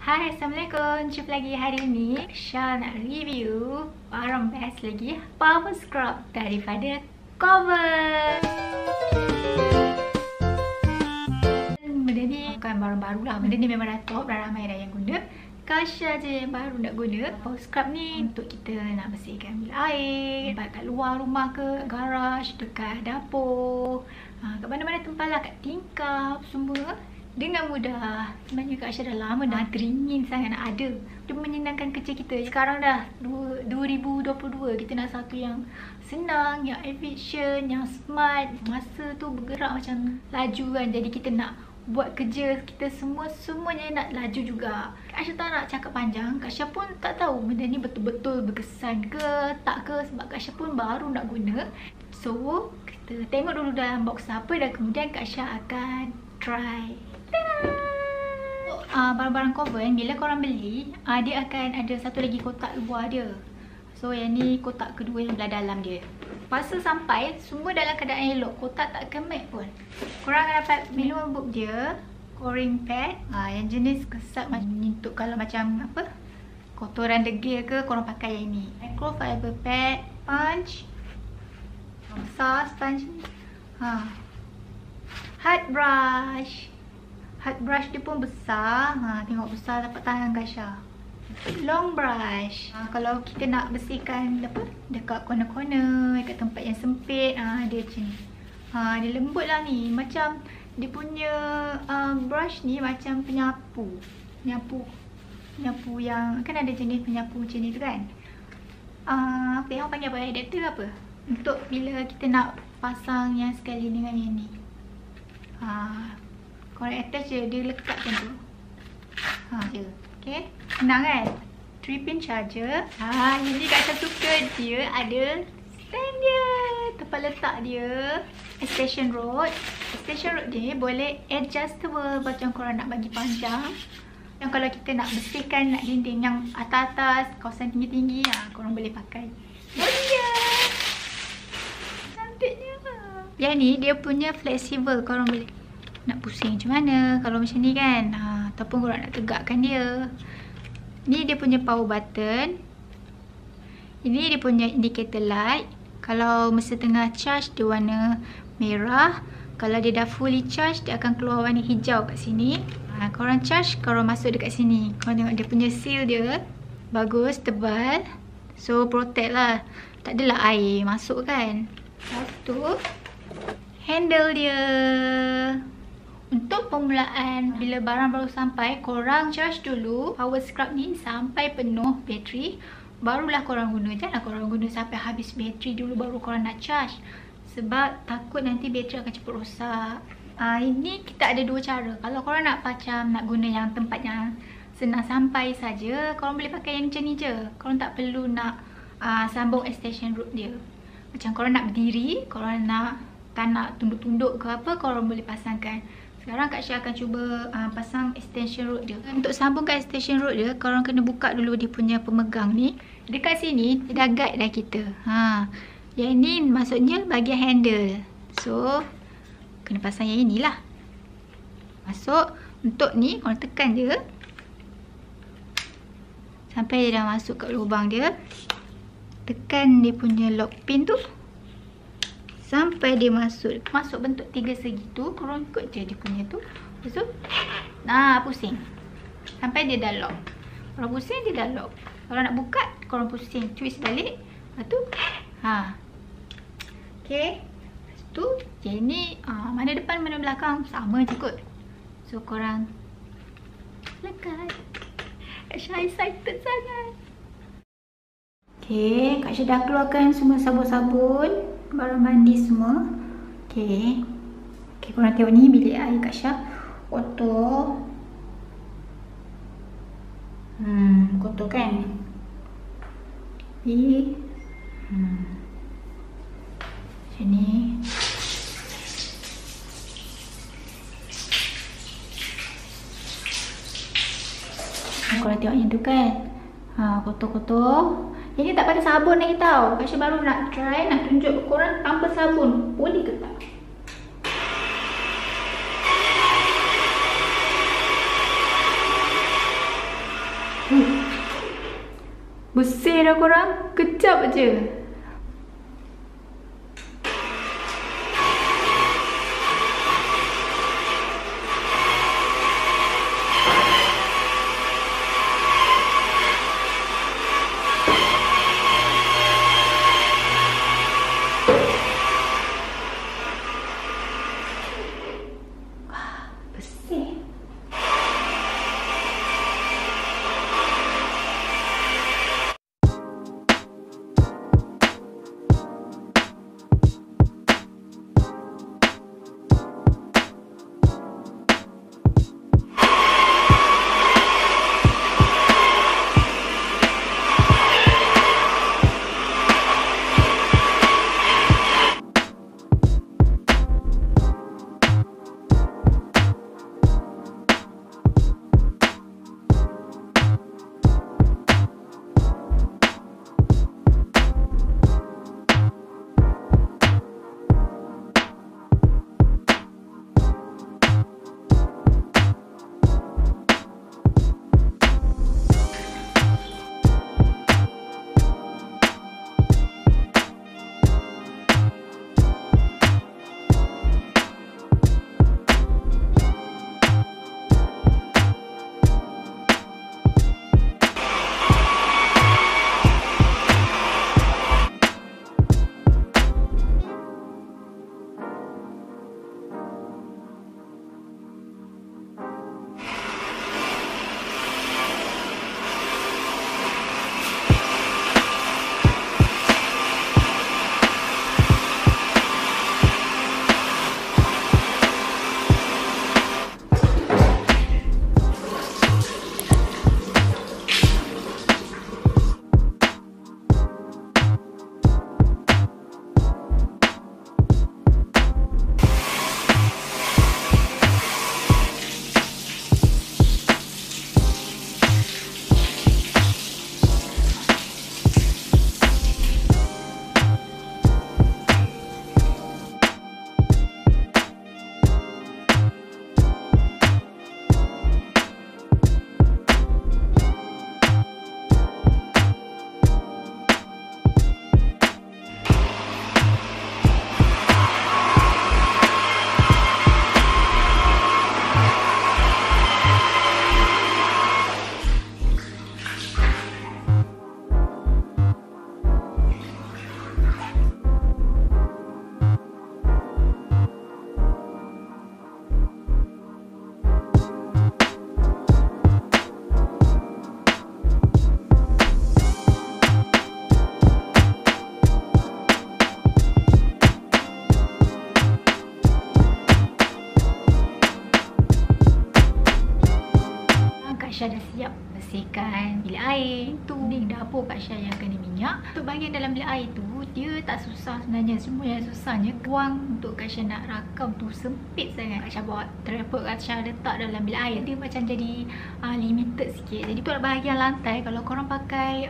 Hai, Assalamualaikum. Jumpa lagi hari ini. Syah nak review barang best lagi, power scrub daripada Cover. Benda ni bukan barang baru lah. Benda ni memang dah top, dah ramai dah yang guna. Kasha je yang baru nak guna. Power scrub ni untuk kita nak bersihkan bilik air, tempat kat luar rumah ke, garaj, dekat dapur, kat mana-mana tempat lah, kat tingkap, semua dengan mudah. Sebenarnya Kak Aisyah dah lama dah teringin sangat nak ada. Dia menyenangkan kerja kita. Sekarang dah 2022, kita nak satu yang senang, yang efisien, yang smart. Masa tu bergerak macam laju kan. Jadi kita nak buat kerja kita semuanya nak laju juga. Kak Aisyah tak nak cakap panjang. Kak Aisyah pun tak tahu benda ni betul-betul berkesan ke tak ke, sebab Kak Aisyah pun baru nak guna. So kita tengok dulu dalam box apa dan kemudian Kak Aisyah akan try. Barang-barang Cover bila korang beli, dia akan ada satu lagi kotak luar dia. So yang ni kotak kedua yang belah dalam dia. Masa sampai semua dalam keadaan elok, kotak tak kemek pun. Korang akan dapat minimum book dia, coring pad, yang jenis kesat untuk kalau macam apa, kotoran degil ke, korang pakai yang ni. Microfiber pad, sponge besar, sponge ni. Hard brush. Hard brush dia pun besar. Tengok besar dapat tangan Kasha. Long brush. Kalau kita nak bersihkan apa, dekat corner-corner, dekat tempat yang sempit, dia macam ni. Dia lembut lah ni. Macam dia punya brush ni macam penyapu. Penyapu yang kan ada jenis penyapu macam ni tu kan. Apa yang orang panggil apa? Adapter ke apa? Untuk bila kita nak pasang yang sekali dengan yang ni. Korang attach je, dia lekat macam tu. Je. Okay. Senang kan? 3-pin charger. Ini Kak Aisyah suka dia ada stand dia. Tempat letak dia. Extension rod. Extension rod dia boleh adjustable macam korang nak bagi panjang. Yang kalau kita nak bersihkan, nak dinding yang atas-atas, kawasan tinggi-tinggi, korang boleh pakai. Boleh. Cantiknya. Yang ni dia punya flexible, korang boleh nak pusing macam mana kalau macam ni kan, ataupun korang nak tegakkan dia. Ni dia punya power button. Ini dia punya indicator light. Kalau masa tengah charge dia warna merah. Kalau dia dah fully charge dia akan keluar warna hijau kat sini. Korang charge, korang masuk dekat sini. Korang tengok dia punya seal dia bagus, tebal. So protect lah, tak adalah air masuk kan. Satu handle dia. Untuk permulaan, bila barang baru sampai, korang charge dulu power scrub ni sampai penuh bateri, barulah korang guna. Janganlah korang guna sampai habis bateri dulu baru korang nak charge, sebab takut nanti bateri akan cepat rosak. Ini kita ada dua cara. Kalau korang nak macam nak guna yang tempat yang senang sampai saja, korang boleh pakai yang macam ni je. Korang tak perlu nak sambung extension rod dia. Macam korang nak berdiri, korang tak nak tunduk-tunduk ke apa, korang boleh pasangkan. Sekarang Kak Aisyah akan cuba pasang extension rod dia. Untuk sambungkan extension rod dia, korang kena buka dulu dia punya pemegang ni. Dekat sini dia dah guide dah kita. Yang ni maksudnya bahagian handle. So kena pasang yang inilah. Masuk. Untuk ni korang tekan je sampai dia dah masuk kat lubang dia. Tekan dia punya lock pin tu sampai dia masuk bentuk 3 segi tu. Korang ikut je dia punya tu. Lepas tu pusing sampai dia dah lock. Korang pusing dia dah lock. Kalau nak buka korang pusing, twist balik. Lepas tu okay. Lepas tu je ni mana depan mana belakang sama je kot. So korang lekat. Kak Aisyah excited sangat. Okay, Kak Aisyah dah keluarkan semua sabun-sabun, barang mandi semua. Okay, korang tengok ni bilik air Kak Aisyah kotor. Kotor kan. Macam ni. Korang tengok yang tu kan, kotor-kotor. Ini tak pakai sabun lagi tau. Kak Aisyah baru nak try, nak tunjuk korang tanpa sabun boleh ke tak. Bersih dah korang. Kejap je. Syah dah siap bersihkan bilik air. Tu ni dapur Kak Syah yang kena minyak. Untuk bahagian dalam bilik air tu, dia tak susah sebenarnya. Semua yang susahnya ruang untuk Kak Syah nak rakam tu sempit sangat. Kak Syah bawa tripod Kak Syah letak dalam bilik air. Dia macam jadi limited sikit. Jadi untuk bahagian lantai, kalau korang pakai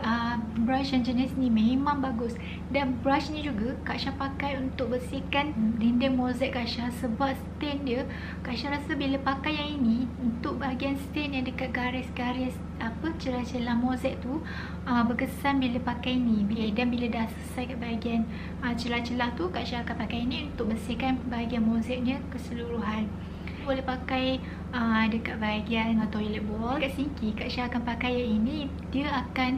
brush yang jenis ni memang bagus. Dan brush ni juga Kak Syah pakai untuk bersihkan dinding mozaik Kak Syah. Sebab stain dia, Kak Syah rasa bila pakai yang ini, untuk bahagian stain yang dekat garis-garis celah-celah mozaik tu berkesan bila pakai ni. Dan bila dah selesai kat bahagian celah-celah tu, Kak Syah akan pakai ini untuk bersihkan bahagian mozaiknya keseluruhan. Boleh pakai dekat bahagian toilet bowl. Dekat sinki Kak Syah akan pakai yang ini. Dia akan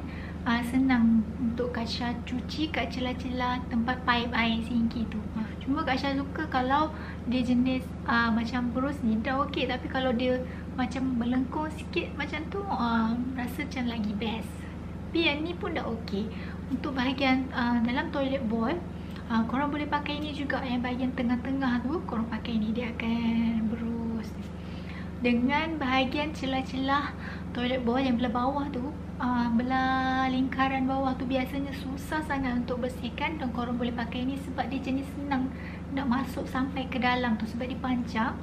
senang untuk Kak Syah cuci kat celah-celah tempat paip air sinki tu. Cuma Kak Syah suka kalau dia jenis macam berus ni dah okey, tapi kalau dia macam melengkung sikit macam tu rasa macam lagi best. Tapi yang ni pun dah okey. Untuk bahagian dalam toilet bowl, korang boleh pakai ni juga. Yang bahagian tengah-tengah tu korang pakai ni, dia akan berus. Dengan bahagian celah-celah toilet bowl yang belah bawah tu, belah lingkaran bawah tu biasanya susah sangat untuk bersihkan. Dan korang boleh pakai ni sebab dia jenis senang nak masuk sampai ke dalam tu. Sebab dia panjang,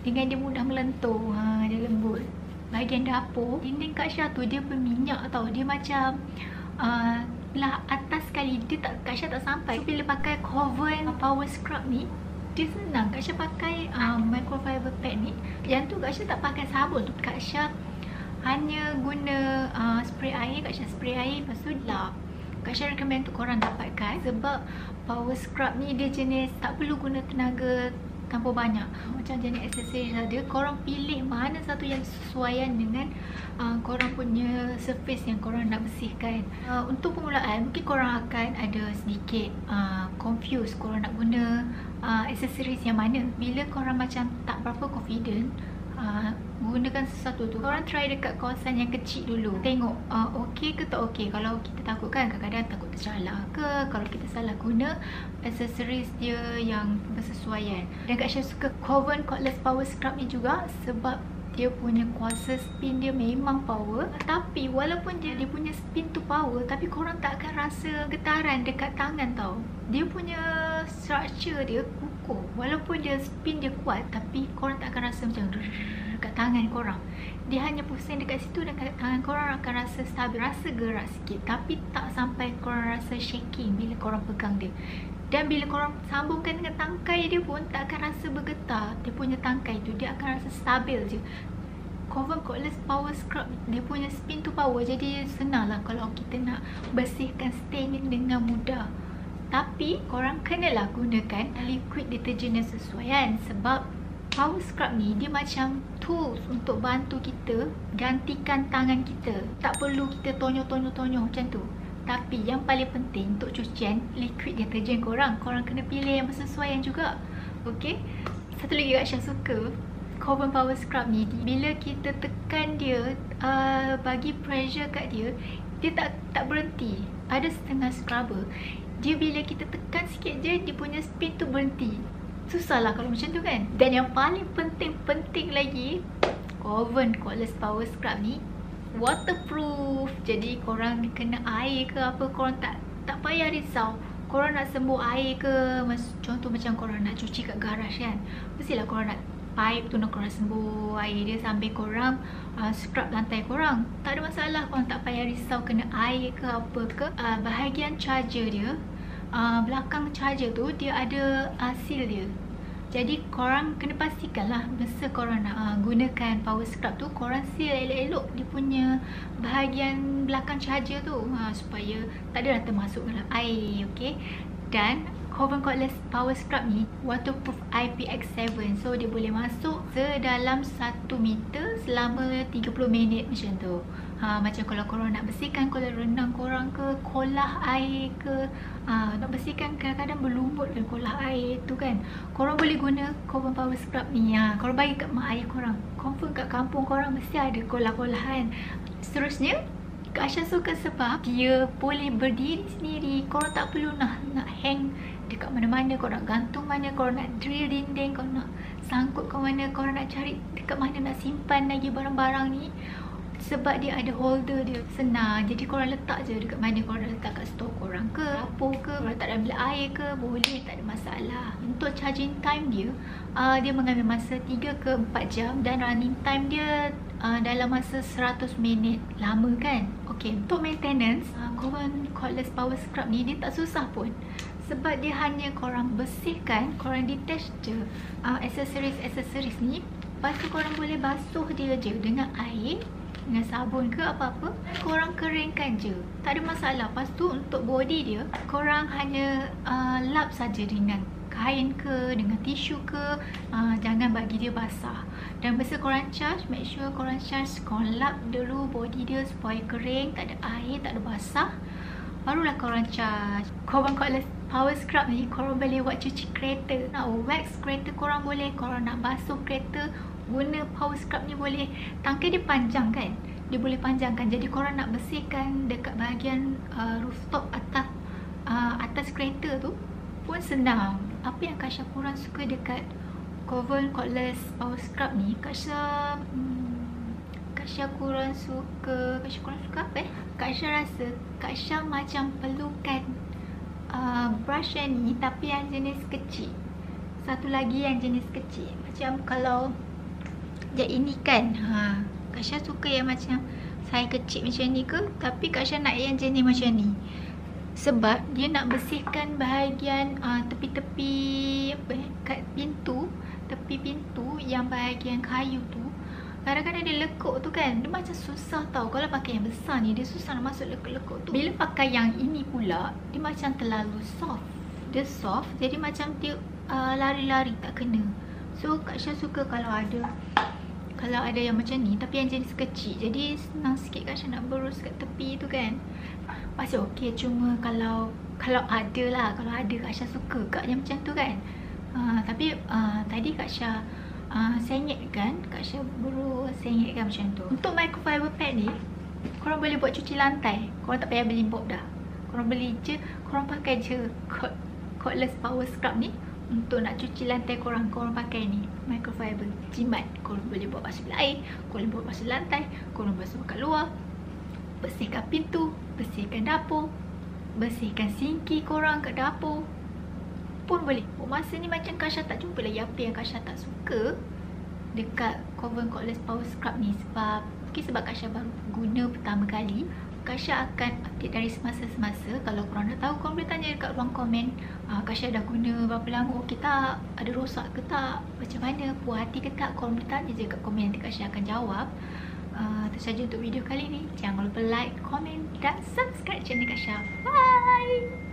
dengan dia mudah melentur. Dia lembut. Bahagian dapur, dinding Kak Syah tu dia berminyak tau. Dia macam belah atas sekali, dia tak, Kak Syah tak sampai. So, bila pakai Kovan Power Scrub ni, dia senang. Kak Syah pakai microfiber pad ni. Yang tu Kak Syah tak pakai sabun tu. Kak Syah hanya guna spray air. Kak Syah spray air, lepas tu lap. Kak Syah recommend untuk korang dapatkan, sebab power scrub ni dia jenis tak perlu guna tenaga tanpa banyak. Macam jenis aksesoris ada, korang pilih mana satu yang sesuaian dengan korang punya surface yang korang nak bersihkan. Untuk permulaan mungkin korang akan ada sedikit confused korang nak guna aksesoris yang mana. Bila korang macam tak berapa confident gunakan sesuatu tu, korang try dekat kawasan yang kecil dulu. Tengok okey ke tak okey. Kalau kita takut kan, kadang-kadang takut tersalah ke, kalau kita salah guna aksesoris dia yang bersesuaian. Dan Kak Syah suka Koven Cordless Power Scrub ni juga sebab dia punya kuasa spin dia memang power. Tapi walaupun dia punya spin tu power, tapi korang tak akan rasa getaran dekat tangan tau. Dia punya structure dia kukuh. Walaupun dia spin dia kuat, tapi korang tak akan rasa macam dekat tangan korang. Dia hanya pusing dekat situ dan tangan korang akan rasa stabil, rasa gerak sikit, tapi tak sampai korang rasa shaking bila korang pegang dia. Dan bila korang sambungkan dengan tangkai dia pun tak akan rasa bergetar. Dia punya tangkai tu dia akan rasa stabil je. Koven Cordless Power Scrub dia punya spin tu power, jadi senang lah kalau kita nak bersihkan stain ni dengan mudah. Tapi korang kenalah gunakan liquid deterjen yang sesuaian, sebab power scrub ni dia macam tools untuk bantu kita gantikan tangan kita. Tak perlu kita tonyoh-tonyoh macam tu. Tapi yang paling penting untuk cucian liquid deterjen korang kena pilih yang bersesuaian juga. Okey. Satu lagi Kak Syah suka Koven Power Scrub ni, bila kita tekan dia, bagi pressure kat dia, dia tak berhenti. Ada setengah scrubber, dia bila kita tekan sikit je, dia punya spin tu berhenti. Susah lah kalau macam tu kan. Dan yang paling penting lagi, Koven Cordless Power Scrub ni waterproof. Jadi korang kena air ke apa, korang tak payah risau. Korang nak sembuh air ke, contoh macam korang nak cuci kat garage kan, mestilah korang nak pipe tu nak korang sembuh air dia sambil korang scrub lantai korang. Tak ada masalah, korang tak payah risau kena air ke apa ke. Bahagian charger dia, belakang charger tu dia ada seal dia. Jadi korang kena pastikan lah masa korang nak gunakan power scrub tu, korang seal elok-elok dia punya bahagian belakang charger tu, supaya tak ada termasuk dalam air. Okay. Dan Koven Cordless Power Scrub ni waterproof IPX7, so dia boleh masuk sedalam 1 meter selama 30 minit macam tu. Macam kalau korang nak bersihkan kolam renang korang ke, kolah air ke, nak bersihkan kadang-kadang berlumut kan kolah air tu kan, korang boleh guna Koven Power Scrub ni. Korang bagi kat mak ayah korang, confirm kat kampung korang mesti ada kolah-kolahan. Seterusnya Kak Syah suka sebab dia boleh berdiri sendiri. Korang tak perlu nak hang dekat mana-mana, korang nak gantung mana, korang nak drill dinding, korang nak sangkut ke mana, korang nak cari dekat mana nak simpan lagi barang-barang ni. Sebab dia ada holder dia, senang. Jadi korang letak je dekat mana korang nak letak, kat store korang ke, dapur ke, korang letak dalam bilik air ke, boleh, tak ada masalah. Untuk charging time dia, dia mengambil masa 3 ke 4 jam dan running time dia dalam masa 100 minit. Lama kan? Okay, untuk maintenance, Koven Cordless Power Scrub ni dia tak susah pun. Sebab dia hanya korang bersihkan, korang detach je aksesoris ni. Lepas tu korang boleh basuh dia je dengan air, dengan sabun ke apa-apa, korang keringkan je, tak ada masalah. Lepas tu untuk body dia, korang hanya lap saja dengan kain ke, dengan tisu ke, jangan bagi dia basah. Dan masa korang charge, make sure korang charge, korang lap dulu body dia supaya kering, tak ada air, tak ada basah, barulah korang charge. Koven Cordless Power Scrub ni korang boleh buat cuci kereta, nak wax kereta korang boleh, korang nak basuh kereta guna power scrub ni boleh. Tangkai dia panjang kan, dia boleh panjangkan, jadi korang nak bersihkan dekat bahagian rooftop atas kereta tu pun senang. Apa yang Kak Syah kurang suka dekat Koven Cordless Power Scrub ni, Kak Syah kurang suka apa Kak Syah rasa Kak Syah macam perlukan brush yang ni, tapi yang jenis kecil. Satu lagi yang jenis kecil, macam kalau ini kan, Kak Syah suka yang macam saiz kecil macam ni ke, tapi Kak Syah nak yang jenis macam ni. Sebab dia nak bersihkan bahagian tepi-tepi kat pintu, tepi pintu yang bahagian kayu tu, Kadang-kadang dia lekuk tu kan, dia macam susah tau. Kalau pakai yang besar ni, dia susah nak masuk lekuk-lekuk tu. Bila pakai yang ini pula, dia macam terlalu soft. Dia soft, jadi macam dia lari-lari tak kena. So Kak Syah suka kalau ada yang macam ni, tapi yang jenis kecil. Jadi senang sikit Kak Syah nak berus kat tepi tu kan. Pasti okey, cuma kalau ada lah, kalau ada Kak Syah suka Kak yang macam tu kan. Tapi tadi Kak Syah sengit kan, Kak Syah berus sengit kan macam tu. Untuk microfiber pad ni, korang boleh buat cuci lantai. Korang tak payah beli mop dah. Korang beli je, korang pakai je cordless power scrub ni. Untuk nak cuci lantai korang pakai ni microfiber, jimat. Korang boleh buat basuh air, korang boleh buat basuh lantai, korang basuh kat luar, bersihkan pintu, bersihkan dapur, bersihkan sinki korang kat dapur pun boleh. Masa ni macam Kak Syah tak jumpa lagi apa yang Kak Syah tak suka dekat Koven cordless power scrub ni. Sebab Kak Syah baru guna pertama kali. Kak Syah akan update dari semasa-semasa. Kalau korang nak tahu, korang boleh tanya dekat ruang komen. Kak Syah dah guna berapa lama, okey tak, ada rosak ke tak, macam mana, puas hati ke tak. Korang boleh tanya je kat komen, nanti Kak Syah akan jawab. Itu saja untuk video kali ni. Jangan lupa like, komen dan subscribe channel Kak Syah. Bye.